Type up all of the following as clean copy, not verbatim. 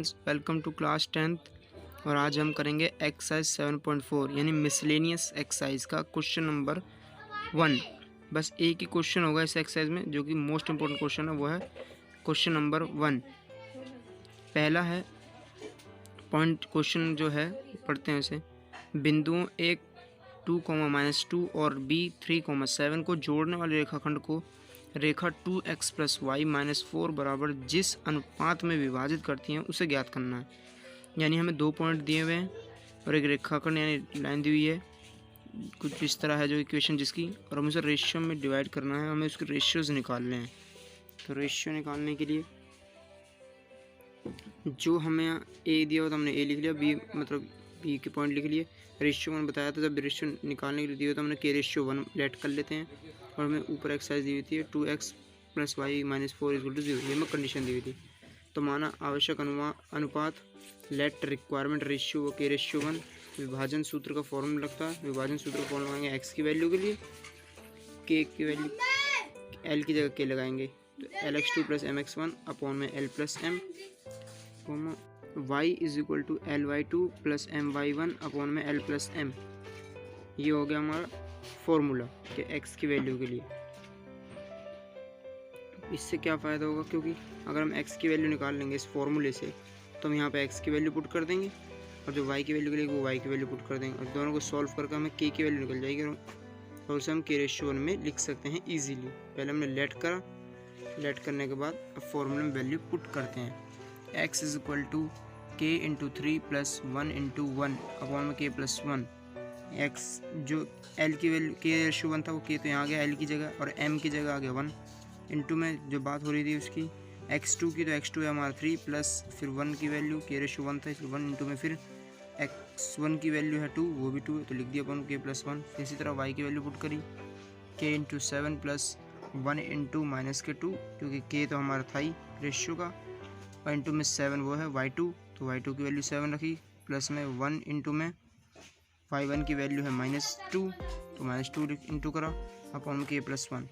Students, welcome to class 10th। और आज हम करेंगे एक्सरसाइज 7.4 यानी मिसलेनियस एक्सरसाइज का क्वेश्चन नंबर 1। बस एक ही क्वेश्चन होगा इस एक्सरसाइज में जो कि मोस्ट इम्पोर्टेंट क्वेश्चन है, वो है क्वेश्चन नंबर 1। पहला है पॉइंट क्वेश्चन जो है पढ़ते हैं इसे। बिंदुओं 1 2, और B 3, 7 को जोड़ने वाले रेखाखंड को रेखा 2x + y - 4 बराबर जिस अनुपात में विभाजित करती हैं उसे ज्ञात करना है। यानी हमें 2 पॉइंट दिए हुए हैं और एक रेखाखंड यानी लाइन दी हुई है, कुछ इस तरह है जो इक्वेशन जिसकी, और हमें उसे रेशियो में डिवाइड करना है। हमें उसके रेशियोज निकालने हैं। तो रेशियो निकालने के लिए जो हमें ए दिया हो तो हमने ए लिख लिया, बी मतलब बी के पॉइंट लिख लिए। रेशियो 1 बताया था, जब रेशियो निकालने के लिए दिया हो तो हमने के रेशियो 1 लेट कर लेते हैं। और हमें ऊपर एक्सरसाइज दी हुई थी 2x + y - 4 = 0, ये हमें कंडीशन दी हुई थी। तो माना आवश्यक अनुपात लेट रिक्वायरमेंट रेशियो के रेशियो 1 विभाजन सूत्र का फॉर्मूला लगता है। विभाजन सूत्र का फॉर्मूला लगाएंगे एक्स की वैल्यू के लिए, के की वैल्यू एल की जगह के लगाएंगे तो lx2 + mx1 अपॉन में l + m, y = ly2 + my1 upon में l + m। ये हो गया हमारा फॉर्मूला कि x की वैल्यू के लिए। इससे क्या फ़ायदा होगा, क्योंकि अगर हम x की वैल्यू निकाल लेंगे इस फॉर्मूले से तो हम यहाँ पे x की वैल्यू पुट कर देंगे, और जो y की वैल्यू के लिए वो y की वैल्यू पुट कर देंगे, और दोनों को सॉल्व करके हमें k की वैल्यू निकल जाएगी और उसे हम के रेशियो 1 में लिख सकते हैं ईजीली। पहले हमने लेट करा, लेट करने के बाद अब फॉर्मूले में वैल्यू पुट करते हैं। x = k × 3 + 1 × 1 अपॉन में k + 1। x जो l की वैल्यू के रेशियो 1 था वो k तो यहाँ आ गया l की जगह, और m की जगह आ गया 1। इंटू में जो बात हो रही थी उसकी x2 की, तो x2 है हमारा 3 प्लस फिर 1 की वैल्यू के रेशियो 1 था इसलिए 1 इंटू में फिर x1 की वैल्यू है 2, वो भी 2 है तो लिख दिया अपन k + 1। इसी तरह y की वैल्यू पुट करी k × 7 + 1 × -2, क्योंकि k तो हमारा था ही रेशियो का, और इंटू में 7 वो है y2, तो y2 की वैल्यू 7 रखी, प्लस में 1 इंटू में y1 की वैल्यू है -2, तो -2 इंटू करा अपॉन में k + 1।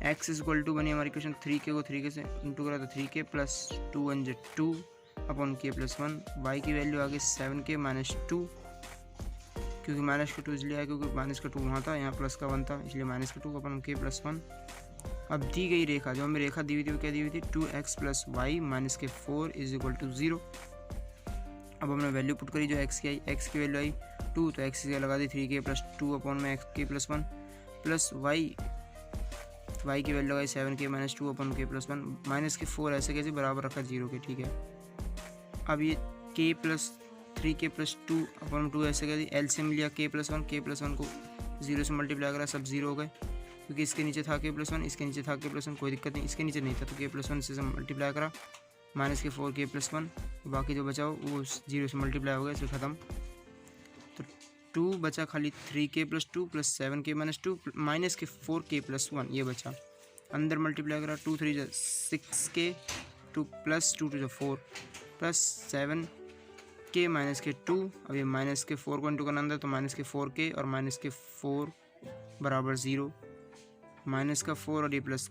x = बनी हमारी इक्वेशन 3k को 3k से इंटू करा तो 3k + 2 × 2 अपॉन k + 1। y की वैल्यू आ गई 7k - 2, क्योंकि -2 इसलिए आया क्योंकि -2 वहाँ था, यहाँ प्लस का 1 था, इसलिए -2 अपॉन k + 1। अब दी गई रेखा, जो हमें रेखा दी हुई थी वो क्या दी हुई थी 2x + y - 4 = 0। अब हमने वैल्यू पुट करी जो x की आई, x की वैल्यू आई 2, तो x की जगह लगा दी 3k + 2 अपॉन में k + 1 प्लस y की वैल्यू लगाई 7k - 2 अपॉन k + 1 माइनस के 4 ऐसे कैसे बराबर रखा 0 के, ठीक है। अब ये k + 3k + 2 अपॉन 2 ऐसे कैसे एलसीएम लिया k + 1 को 0 से मल्टीप्लाई करा, सब 0 हो गए, क्योंकि इसके नीचे था k + 1, इसके नीचे था k + 1, कोई दिक्कत नहीं, इसके नीचे नहीं था तो k + 1 से मल्टीप्लाई करा माइनस के 4k + 1, बाकी जो बचा वो 0 से मल्टीप्लाई हो गया, इसलिए ख़त्म। तो 2 बचा खाली 3k + 2 + 7k - 2 माइनस के 4k + 1, ये बचा। अंदर मल्टीप्लाई करा 2 3 6k 2 + 2 2 4 प्लस 7k - 2। अब ये माइनस के 4 को इंटू करना अंदर, तो माइनस के 4k और माइनस के 4 बराबर 0। माइनस का 4 और ये प्लस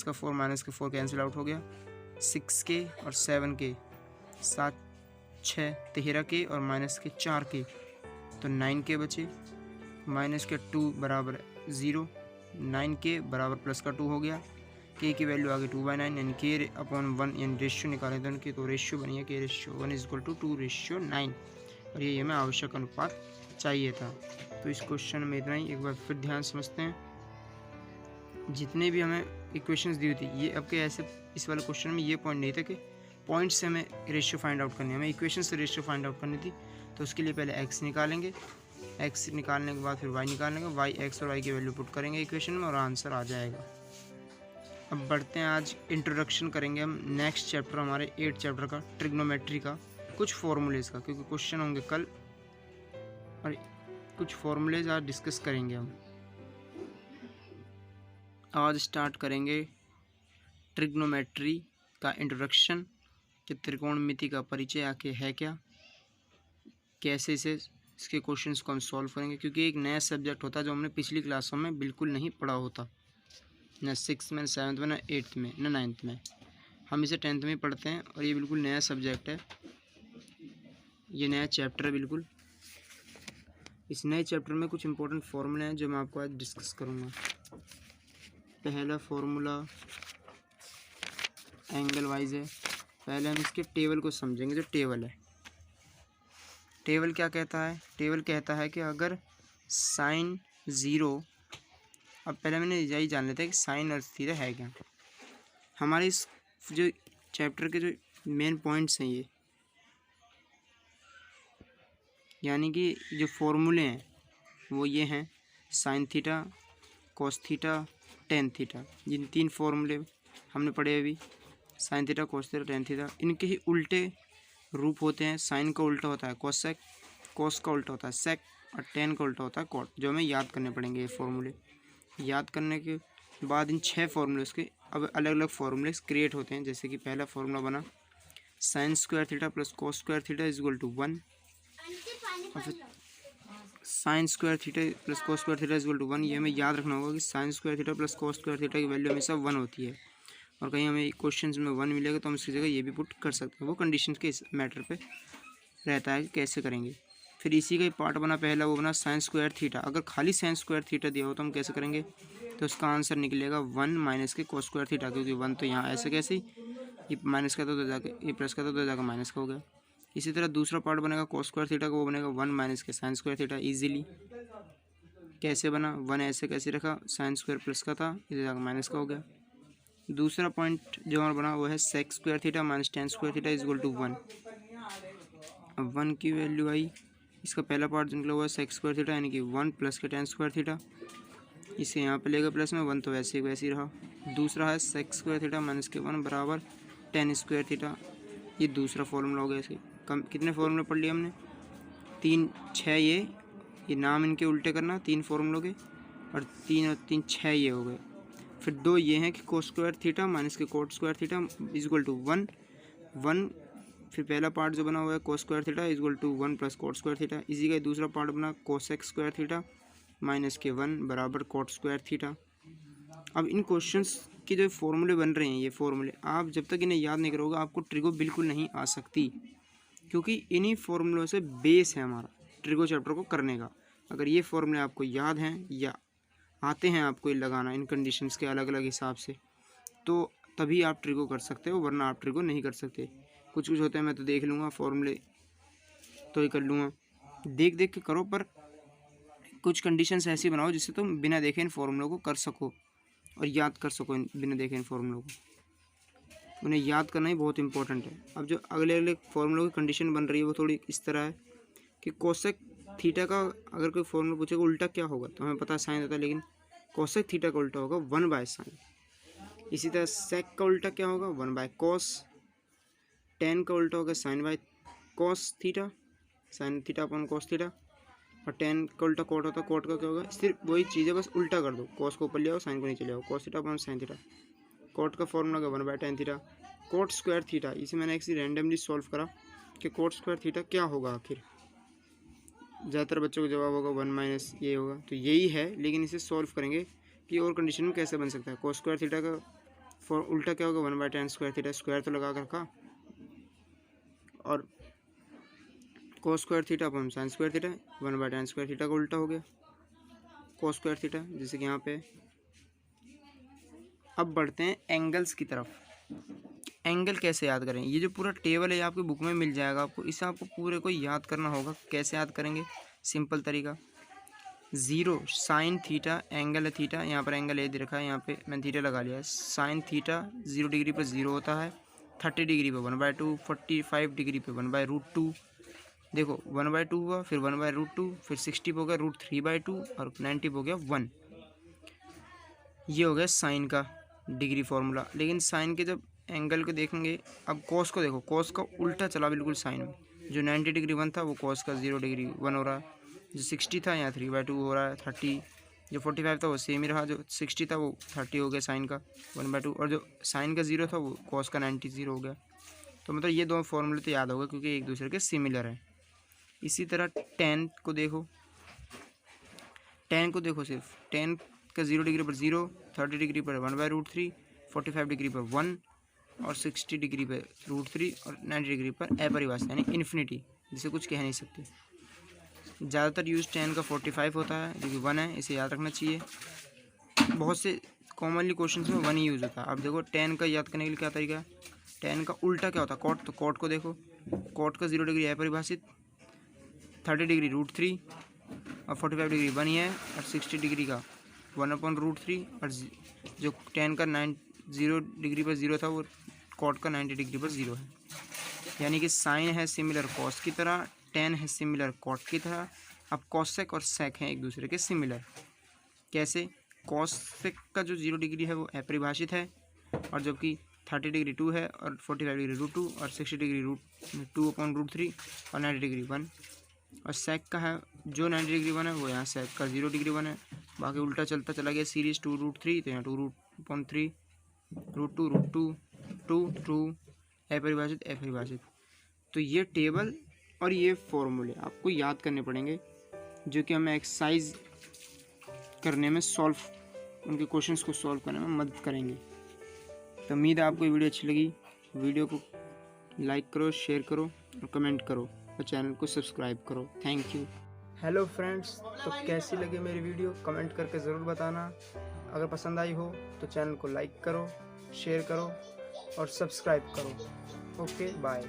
का 4 माइनस के 4 कैंसिल आउट हो गया। 6k और 7k 7 6 13k और माइनस के 4k, तो 9k बचे। माइनस के 2 बराबर 0, 9k बराबर प्लस का 2 हो गया। k की वैल्यू आ गई 2/9, यानी k अपॉन 1, यानी रेशियो निकाले थे उनकी, तो रेशियो बनी है k रेशियो 1 = 2:9, और ये हमें आवश्यक अनुपात चाहिए था। तो इस क्वेश्चन में इतना ही। एक बार फिर ध्यान समझते हैं, जितने भी हमें इक्वेशंस दी हुई थी ये अब के ऐसे इस वाले क्वेश्चन में ये पॉइंट नहीं था कि पॉइंट से हमें रेशियो फाइंड आउट करनी है, हमें इक्वेशन से रेशियो फाइंड आउट करनी थी। तो उसके लिए पहले x निकालेंगे, x निकालने के बाद फिर y निकालेंगे, y x और y की वैल्यू पुट करेंगे इक्वेशन में और आंसर आ जाएगा। अब बढ़ते हैं, आज इंट्रोडक्शन करेंगे हम नेक्स्ट चैप्टर हमारे 8th चैप्टर का, ट्रिग्नोमेट्री का, कुछ फॉर्मूलेज का, क्योंकि क्वेश्चन होंगे कल और कुछ फॉर्मूलेज आज डिस्कस करेंगे हम। आज स्टार्ट करेंगे ट्रिग्नोमेट्री का इंट्रोडक्शन, कि त्रिकोणमिति का परिचय आके है क्या, कैसे इसके क्वेश्चंस को हम सॉल्व करेंगे, क्योंकि एक नया सब्जेक्ट होता है जो हमने पिछली क्लासों में बिल्कुल नहीं पढ़ा होता, ना 6th में, 7th में, ना 8th में, ना 9th में। हम इसे 10th में पढ़ते हैं और ये बिल्कुल नया सब्जेक्ट है। ये नया चैप्टर है बिल्कुल। इस नए चैप्टर में कुछ इंपॉर्टेंट फार्मूले हैं जो मैं आपको आज डिस्कस करूँगा। पहला फार्मूला एंगल वाइज है। पहले हम इसके टेबल को समझेंगे। जो टेबल है, टेबल क्या कहता है? टेबल कहता है कि अगर साइन ज़ीरो, अब पहले मैंने यही जान लेते हैं कि साइन और थीटा है क्या। हमारे इस जो चैप्टर के जो मेन पॉइंट्स हैं ये, यानी कि जो फॉर्मूले हैं वो ये हैं, sine theta, cos theta, tan theta. जिन 3 फॉर्मूले हमने पढ़े अभी, sine theta, cos theta, tan theta, इनके ही उल्टे रूप होते हैं। साइन का उल्टा होता है कोसेक, कॉस का उल्टा होता है सेक, और टेन का उल्टा होता है कॉट, जो हमें याद करने पड़ेंगे ये फॉर्मूले। याद करने के बाद इन 6 फॉर्मूले के अब अलग अलग फॉर्मूले क्रिएट होते हैं। जैसे कि पहला फॉर्मूला बना sine square theta plus cos square theta is equal to 1, और फिर sine square theta plus cos square theta is equal to 1। ये हमें याद रखना होगा कि sine square theta plus cos square theta की वैल्यू हमेशा 1 होती है, और कहीं हमें क्वेश्चन में 1 मिलेगा तो हम इसकी जगह ये भी पुट कर सकते हैं। वो कंडीशन के मैटर पे रहता है कि कैसे करेंगे। फिर इसी का ही पार्ट बना पहला, वो बना साइन स्क्वायर थीटा। अगर खाली साइन स्क्वायर थीटा दिया हो तो हम कैसे करेंगे? तो उसका आंसर निकलेगा 1 माइनस के कॉस स्क्वायर थीटा, क्योंकि 1 तो यहाँ ऐसे कैसे ही, ये माइनस का तो जाके ये प्लस का तो जाकर माइनस का हो गया। इसी तरह दूसरा पार्ट बनेगा कॉस स्क्वायर थीटा का, वो बनेगा 1 माइनस के साइन स्क्वायर थीटा। ईजिली कैसे बना? 1 ऐसे कैसे रखा, साइन स्क्वायर प्लस का था, इधर जाकर माइनस का हो गया। दूसरा पॉइंट जो हमारा बना वो है sec square theta minus tan square theta is equal to 1। अब 1 की वैल्यू आई, इसका पहला पार्ट निकला हुआ है सेक स्क्वायर थीटा, यानी कि 1 प्लस के टेन स्क्वायर थीटा। इसे यहाँ पे लेगा प्लस में, 1 तो वैसे ही रहा। दूसरा है सेक स्क्वायर थीटा माइनस के 1 बराबर टेन स्क्वायर थीटा। ये दूसरा फॉर्मूला हो गया। इसके कितने फॉर्मूले पढ़ लिए हमने? 3 6 ये नाम इनके उल्टे करना 3 फॉर्मूलों के, और 3 और 3 6 ये हो गए। फिर 2 ये हैं कि कोस स्क्वायर थीटा माइनस के cot square theta is equal to 1। फिर पहला पार्ट जो बना हुआ है cosec square theta is equal to 1 plus cot square theta. इसी का दूसरा पार्ट बना कोसेक स्क्वायर थीटा माइनस के 1 बराबर कोट स्क्वायर थीटा। अब इन क्वेश्चंस के जो फॉर्मूले बन रहे हैं, ये फॉर्मूले आप जब तक इन्हें याद नहीं करोगे आपको ट्रिगो बिल्कुल नहीं आ सकती, क्योंकि इन्हीं फॉर्मूलों से बेस है हमारा ट्रिगो चैप्टर को करने का। अगर ये फॉर्मूले आपको याद हैं या आते हैं आपको ये लगाना इन कंडीशंस के अलग अलग हिसाब से, तो तभी आप ट्रिगो कर सकते हो, वरना आप ट्रिगो नहीं कर सकते। कुछ होते हैं मैं तो देख लूँगा फॉर्मूले तो ही कर लूँगा, देख देख के करो, पर कुछ कंडीशंस ऐसी बनाओ जिससे तुम बिना देखे इन फॉर्मूलों को कर सको और याद कर सको। बिना देखे इन फॉर्मूलों को उन्हें याद करना ही बहुत इंपॉर्टेंट है। अब जो अगले अगले फॉर्मूलों की कंडीशन बन रही है वो थोड़ी इस तरह है कि कोसेक थीटा का अगर कोई फॉर्मूला पूछेगा उल्टा क्या होगा, तो हमें पता है साइन होता है, लेकिन कोसेक थीटा का उल्टा होगा 1 बाय साइन। इसी तरह सेक का उल्टा क्या होगा? 1 बाय कॉस। टेन का उल्टा होगा sine by cos theta, sine theta upon cos theta. और टेन का उल्टा कोट होता है, कोट का क्या होगा? सिर्फ वही चीज़ है, बस उल्टा कर दो, कॉस को ऊपर ले आओ, साइन को नीचे ले आओ, cos theta upon sine theta. Cot का फॉर्मूला होगा 1 by tan theta. Cot square theta, इसे मैंने ऐसे रैंडमली सॉल्व करा कि कोट स्क्वायर थीटा क्या होगा आखिर। ज़्यादातर बच्चों को जवाब होगा 1 माइनस ये होगा, तो यही है, लेकिन इसे सॉल्व करेंगे कि और कंडीशन में कैसे बन सकता है। कोस स्क्वायर थीटा का उल्टा क्या होगा? 1 by ten square theta, square तो लगा कर रखा, और कोस square theta upon sign square theta, 1 by ten square theta का उल्टा हो गया कोस स्क्वायर थीटा, जैसे कि यहाँ पे। अब बढ़ते हैं एंगल्स की तरफ। एंगल कैसे याद करें? ये जो पूरा टेबल है ये आपकी बुक में मिल जाएगा आपको, इसे आपको पूरे को याद करना होगा। कैसे याद करेंगे? सिंपल तरीका, 0 साइन थीटा, एंगल है थीटा, यहाँ पर एंगल ए दे रखा है, यहाँ पे मैंने थीटा लगा लिया है। साइन थीटा 0 डिग्री पर 0 होता है, 30 डिग्री पे 1/2, 45 डिग्री पे 1/√2। देखो 1/2 हुआ, फिर 1/√2, फिर 60 पे हो गया √3/2, और 90 पे हो गया 1। ये हो गया साइन का डिग्री फार्मूला। लेकिन साइन के जब एंगल को देखेंगे, अब कॉस को देखो, कॉस का उल्टा चला बिल्कुल साइन में। जो 90 डिग्री 1 था वो कॉस का 0 डिग्री 1 हो रहा है। जो 60 था यहाँ 3/2 हो रहा है 30। जो 45 था वो सेम ही रहा, जो 60 था वो 30 हो गया साइन का 1/2, और जो साइन का 0 था वो कॉस का 90 0 हो गया। तो मतलब ये दो फॉर्मूले तो याद होगा क्योंकि एक दूसरे के सिमिलर हैं। इसी तरह टेन को देखो, सिर्फ टेन का 0 डिग्री पर 0, 30 डिग्री पर 1/√3, 45 डिग्री पर 1, और 60 डिग्री पर √3, और 90 डिग्री पर अपरिभाषा यानी इन्फिनिटी जिसे कुछ कह नहीं सकते। ज़्यादातर यूज़ 10 का 45 होता है जो कि 1 है, इसे याद रखना चाहिए। बहुत से कॉमनली क्वेश्चन में 1 ही यूज़ होता है। अब देखो 10 का याद करने के लिए क्या तरीका है, 10 का उल्टा क्या होता है, कॉट। तो कॉट को देखो, कॉट का 0 डिग्री है परिभाषित, 30 डिग्री √3 और 45 डिग्री 1 ही है, और 60 डिग्री का 1/√3, और जो 10 का 0 डिग्री पर 0 था वो कॉट का 90 डिग्री पर 0 है। यानी कि साइन है सिमिलर कॉस की तरह, टेन है सिमिलर कॉट की तरह। अब कॉसेक और सेक हैं एक दूसरे के सिमिलर। कैसे, कॉसेक का जो 0 डिग्री है वो अपरिभाषित है, और जबकि 30 डिग्री 2 है, और 45 डिग्री √2, और 60 डिग्री √2/√3, और 90 डिग्री 1। और सेक का है जो 90 डिग्री 1 है वो यहाँ सेक का 0 डिग्री 1 है। बाकी उल्टा चलता चला गया सीरीज 2√3, तो यहाँ 2√3, √2 2 अपरिभाषित अपरिभाषित। तो ये टेबल और ये फॉर्मूले आपको याद करने पड़ेंगे, जो कि हमें एक्सरसाइज करने में उनके क्वेश्चंस को सॉल्व करने में मदद करेंगे। तो उम्मीद है आपको ये वीडियो अच्छी लगी। वीडियो को लाइक करो, शेयर करो और कमेंट करो, और चैनल को सब्सक्राइब करो। Thank you. हेलो फ्रेंड्स, तो कैसी लगी मेरी वीडियो कमेंट करके ज़रूर बताना। अगर पसंद आई हो तो चैनल को लाइक करो, शेयर करो और सब्सक्राइब करो। Okay, bye.